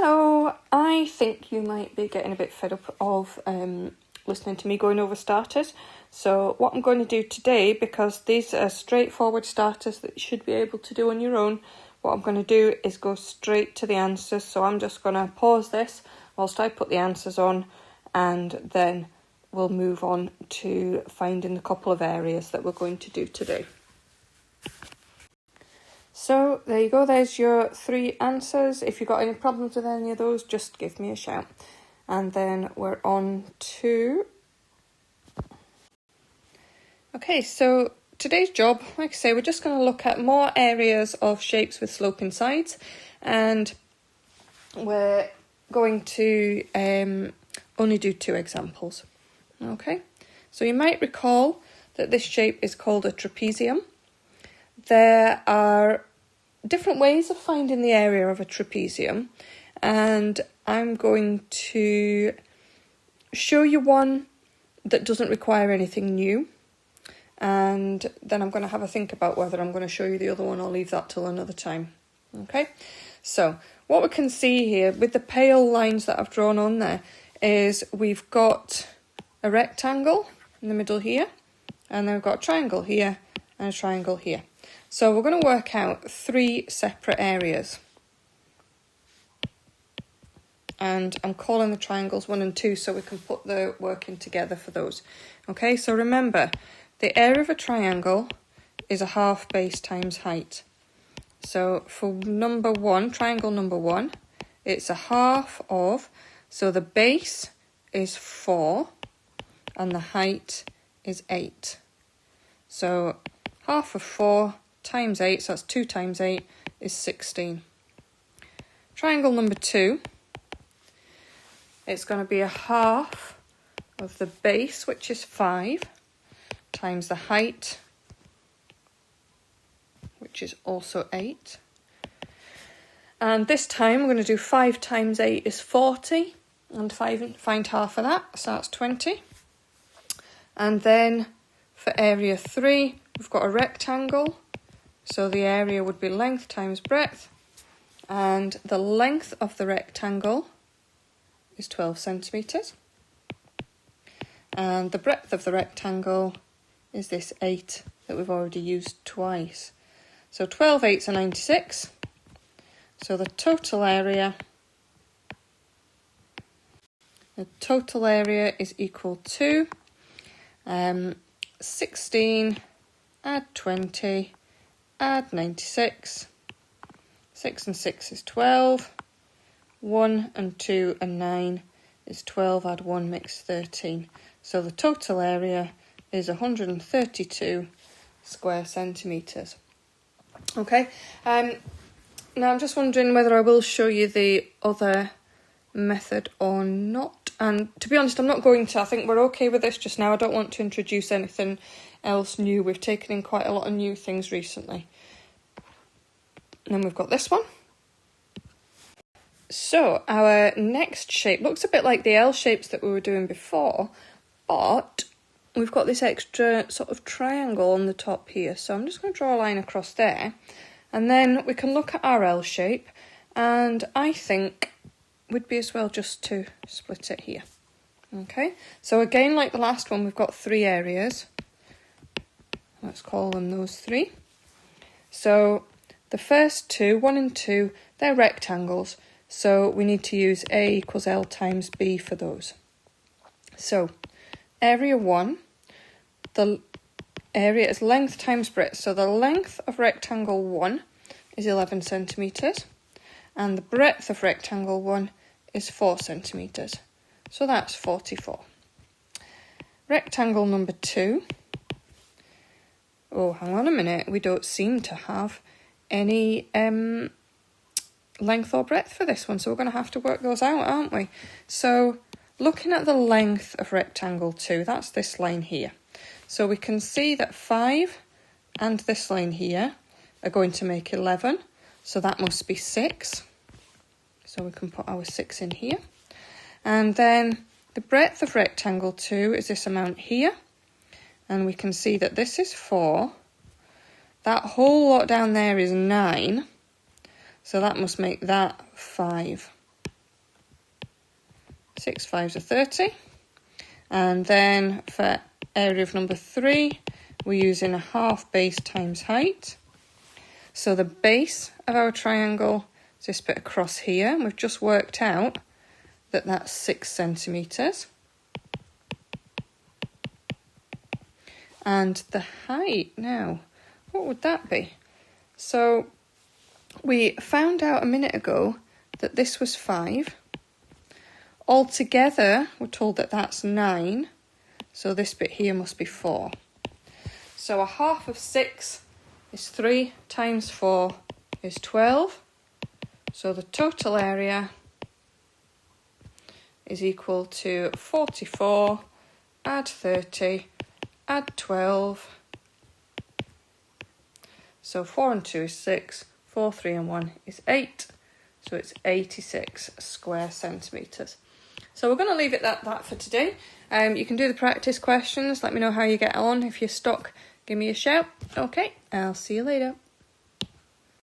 Hello, I think you might be getting a bit fed up of listening to me going over starters. So what I'm going to do today, because these are straightforward starters that you should be able to do on your own, what I'm going to do is go straight to the answers. So I'm just going to pause this whilst I put the answers on, and then we'll move on to finding the couple of areas that we're going to do today. So there you go, there's your 3 answers. If you've got any problems with any of those, just give me a shout. And then we're on to... Okay, so today's job, like I say, we're just going to look at more areas of shapes with sloping sides. And we're going to only do 2 examples. Okay, so you might recall that this shape is called a trapezium. There are different ways of finding the area of a trapezium, and I'm going to show you one that doesn't require anything new, and then I'm going to have a think about whether I'm going to show you the other one or leave that till another time. Okay, so what we can see here with the pale lines that I've drawn on there is we've got a rectangle in the middle here, and then we've got a triangle here and a triangle here. So we're going to work out 3 separate areas. And I'm calling the triangles 1 and 2 so we can put the working together for those. Okay, so remember, the area of a triangle is a half base times height. So for number 1, triangle number 1, it's a half of, so the base is 4 and the height is 8. So half of 4 times 8, so that's 2 times 8 is 16. Triangle number 2, it's going to be a half of the base, which is 5, times the height, which is also 8. And this time we're going to do 5 times 8 is 40, and find half of that, so that's 20. And then for area 3, we've got a rectangle. So the area would be length times breadth, and the length of the rectangle is 12 centimetres. And the breadth of the rectangle is this 8 that we've already used twice. So 12 eighths are 96. So the total area is equal to 16 add 20 add 96, 6 and 6 is 12, 1 and 2 and 9 is 12, add 1 makes 13. So the total area is 132 square centimetres. Okay, now I'm just wondering whether I will show you the other method or not. And to be honest, I'm not going to. I think we're okay with this just now. I don't want to introduce anything else new. We've taken in quite a lot of new things recently. And then we've got this one. So our next shape looks a bit like the L shapes that we were doing before, but we've got this extra sort of triangle on the top here. So I'm just going to draw a line across there, and then we can look at our L shape, and I think would be as well just to split it here. Okay, so again, like the last one, we've got 3 areas. Let's call them those 3. So the first 2, 1 and 2, they're rectangles, so we need to use A equals L times B for those. So area 1, the area is length times breadth, so the length of rectangle 1 is 11 centimetres, and the breadth of rectangle 1 is 4 centimetres, so that's 44. Rectangle number 2, oh, hang on a minute, we don't seem to have any length or breadth for this one, so we're going to have to work those out, aren't we? So looking at the length of rectangle 2, that's this line here. So we can see that 5 and this line here are going to make 11, so that must be 6. So we can put our 6 in here. And then the breadth of rectangle 2 is this amount here. And we can see that this is 4. That whole lot down there is 9. So that must make that 5. 6 5s are 30. And then for area of number 3, we're using a half base times height. So the base of our triangle is this bit across here, and we've just worked out that that's 6 centimetres. And the height now, what would that be? So we found out a minute ago that this was 5. Altogether, we're told that that's 9. So this bit here must be 4. So a half of 6 is 3 times 4 is 12. So the total area is equal to 44, add 30, add 12. So 4 and 2 is 6, 4, 3 and 1 is 8. So it's 86 square centimetres. So we're going to leave it at that for today. You can do the practice questions. Let me know how you get on. If you're stuck, give me a shout. Okay, I'll see you later.